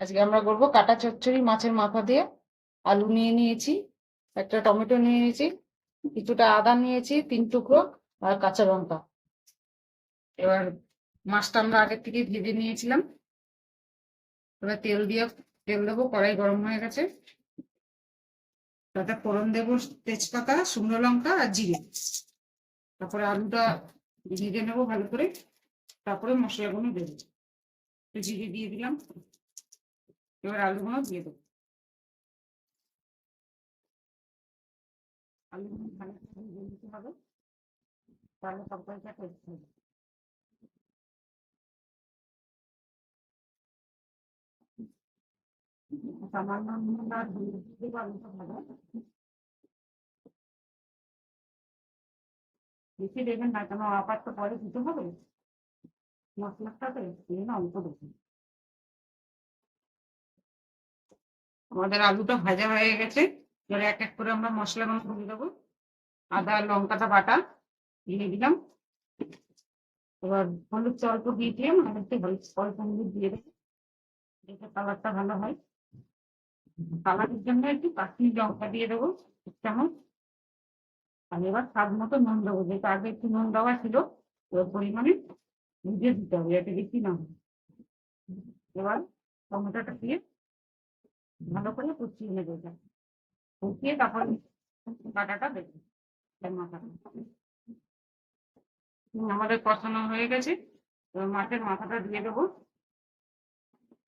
আজকে আমরা করবো কাটা চচ্চড়ি মাছের মাথা দিয়ে। আলু নিয়ে নিয়েছি, একটা টমেটো নিয়ে নিয়েছি, কিছুটা আদা নিয়েছি 3 টুকরো, আর কাঁচা লঙ্কা। এবার মাছটা আমরা আগে থেকে ভেজে নিয়েছিলাম। এবার তেল দেবো, কড়াই গরম হয়ে গেছে। তাতে ফোড়ন দেবো তেজপাতা, শুকনো লঙ্কা আর জিরে। তারপরে আলুটা ভেজে নেবো ভালো করে, তারপরে মশলাগুলো দেবো। জিরে দিয়ে দিলাম, এবার আলুগুলো দিয়ে দেবো। আলুগুলো ভালো করে ভেজে নিতে হবে, তাহলে তরকারিটা টেস্ট হবে। সামান্য নুন আর হলুদ দিয়ে দেবো আলুটা ভালো। বেশি দেবেন না, কেন আবার তো পরে দিতে হবে মশলাটাতে, দিয়ে না অল্প দেবেন। আমাদের আলুটা ভাজা হয়ে গেছে। এবার এক এক করে আমরা মশলাগুলো দিয়ে দেবো। আদা আর লঙ্কাটা বাটা দিয়ে দিলাম। এবার হলুদ অল্প দিয়ে দিলাম, আর একটু অল্প হলুদ দিয়ে দেবো, যাতে কালারটা ভালো হয়। কালারের জন্য একটু কাশ্মীর লঙ্কা দিয়ে দেবো 1 চামচ। আর এবার স্বাদ মতো নুন দেবো, যেটা আগে একটু নুন দেওয়া ছিল ওই পরিমাণে বুঝে দিতে হবে, যাতে বেশি না হয়। এবার টমেটোটা দিয়ে ভালো করে কষিয়ে নেবে, এটা কষিয়ে তারপর বাটাটা দেবে, মাথাটা। আমাদের কষানো হয়ে গেছে, এবার মাছের মাথাটা দিয়ে দেবো।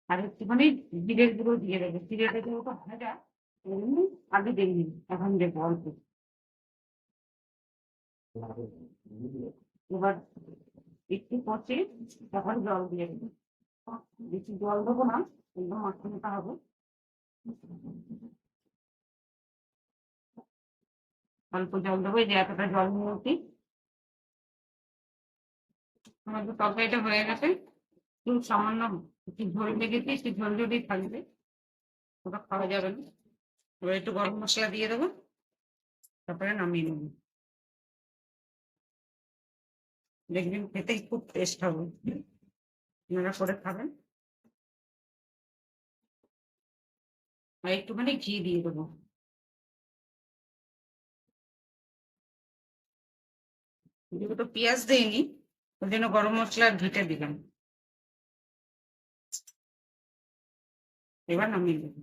আর একটুখানি জিরের গুঁড়ো দিয়ে দেবে, জিরেটা যেহেতু ভাজা এমনি আগে দেয়নি, এখন দেবো অল্প। এবার একটু কষে তারপরে জল দিয়ে দেবো। বেশি জল দেবো না, একদম মাখানোটা হবে। অল্প জল দেবো, এই যে এতটা জল নিয়েছি। আমাদের তরকারিটা হয়ে গেছে, একটু সামান্য একটু ঝোল লেগেছে, একটু ঝোল ঝোলই থাকবে, ওটা খাওয়া যাবে না। এবার একটু গরম মশলা দিয়ে দেবো, তারপরে নামিয়ে নেবো। দেখবেন খেতেই খুব টেস্ট হবে, আপনারা করে খাবেন। আর একটুখানি ঘি দিয়ে দেবো। যেহেতু পেঁয়াজ দিইনি, ওই জন্য গরম মশলা আর ঘিটা দিলাম। এবার নামিয়ে দেবো।